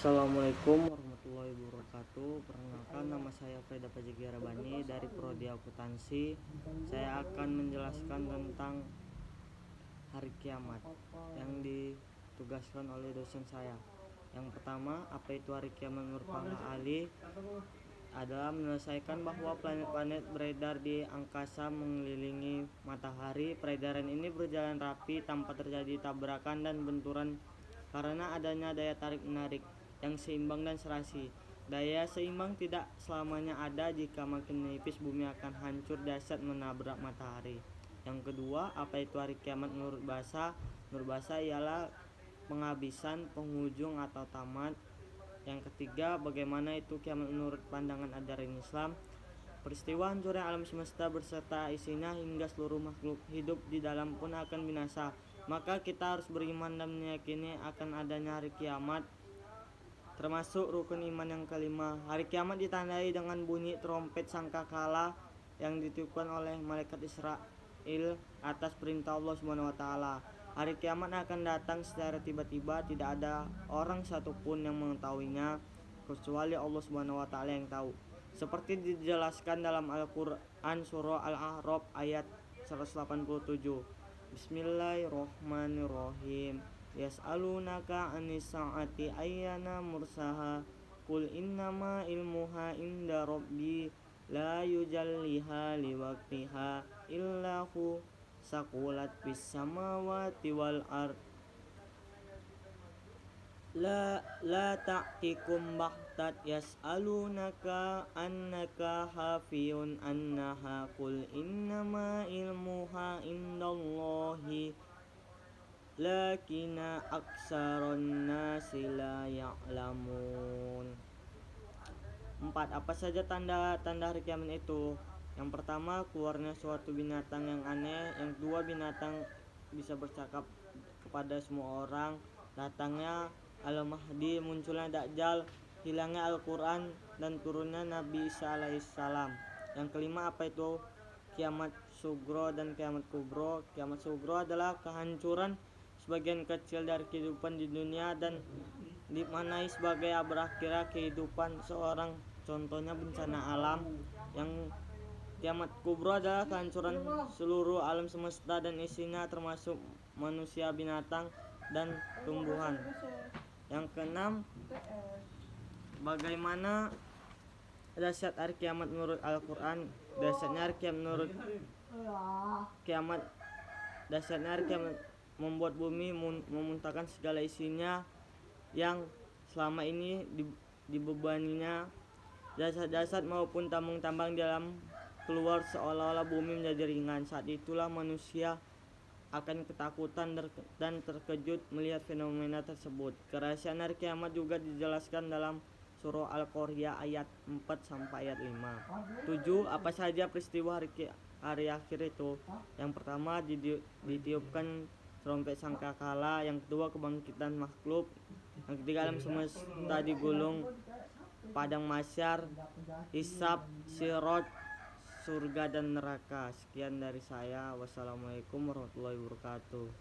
Assalamualaikum warahmatullahi wabarakatuh. Perkenalkan, nama saya Freda Pajagiarabani dari Prodi Akuntansi. Saya akan menjelaskan tentang hari kiamat yang ditugaskan oleh dosen saya. Yang pertama, apa itu hari kiamat menurut para ahli? Adalah menyelesaikan bahwa planet-planet beredar di angkasa mengelilingi matahari. Peredaran ini berjalan rapi tanpa terjadi tabrakan dan benturan karena adanya daya tarik menarik yang seimbang dan serasi. Daya seimbang tidak selamanya ada. Jika makin menipis, bumi akan hancur dahsyat menabrak matahari. Yang kedua, apa itu hari kiamat menurut bahasa? Menurut bahasa ialah penghabisan, penghujung atau tamat. Yang ketiga, bagaimana itu kiamat menurut pandangan ajaran Islam? Peristiwa hancurnya alam semesta berserta isinya hingga seluruh makhluk hidup di dalam pun akan binasa. Maka kita harus beriman dan meyakini akan adanya hari kiamat, termasuk rukun iman yang kelima. Hari kiamat ditandai dengan bunyi trompet sangkakala yang ditiupkan oleh malaikat Israel atas perintah Allah SWT. Hari kiamat akan datang secara tiba-tiba, tidak ada orang satupun yang mengetahuinya kecuali Allah SWT yang tahu. Seperti dijelaskan dalam Al-Quran surah Al-A'raf ayat 187. Bismillahirrohmanirrohim. Yas'alunaka anis sa'ati ayyana mursaha qul innama ilmuha inda rabbi la yujalliha liwaqtiha illahu saqulat bis samawati wal ard la ta'tikum baghtat yas'alunaka annaka hafiyun annaha qul innama ilmuha indallahi lakina aksaron nasi la ya'lamun. 4. Apa saja tanda-tanda hari kiamat itu? Yang pertama, keluarnya suatu binatang yang aneh. Yang kedua, binatang bisa bercakap kepada semua orang. Datangnya Al-Mahdi, munculnya Dajjal, hilangnya Al-Quran, dan turunnya Nabi Isa alaihissalam. Yang kelima, apa itu kiamat sugro dan kiamat kubro? Kiamat sugro adalah kehancuran sebagian kecil dari kehidupan di dunia dan dimaknai sebagai berakhirnya kehidupan seorang, contohnya bencana alam. Yang kiamat kubro adalah kehancuran seluruh alam semesta dan isinya, termasuk manusia, binatang, dan tumbuhan. Yang keenam, bagaimana dahsyat hari kiamat menurut Al-Quran? Dahsyatnya hari kiamat membuat bumi memuntahkan segala isinya yang selama ini dibebaninya. Jasad-jasad maupun tambang-tambang di dalam keluar seolah-olah bumi menjadi ringan. Saat itulah manusia akan ketakutan dan terkejut melihat fenomena tersebut. Kerahasiaan hari kiamat juga dijelaskan dalam surah Al-Qari'ah ayat 4 sampai ayat 5. 7. Apa saja peristiwa hari akhir itu? Yang pertama, ditiupkan trompet sangkakala. Yang kedua, kebangkitan makhluk. Yang ketiga, alam semesta digulung padang mahsyar, hisab, sirat, surga dan neraka. Sekian dari saya. Wassalamualaikum warahmatullahi wabarakatuh.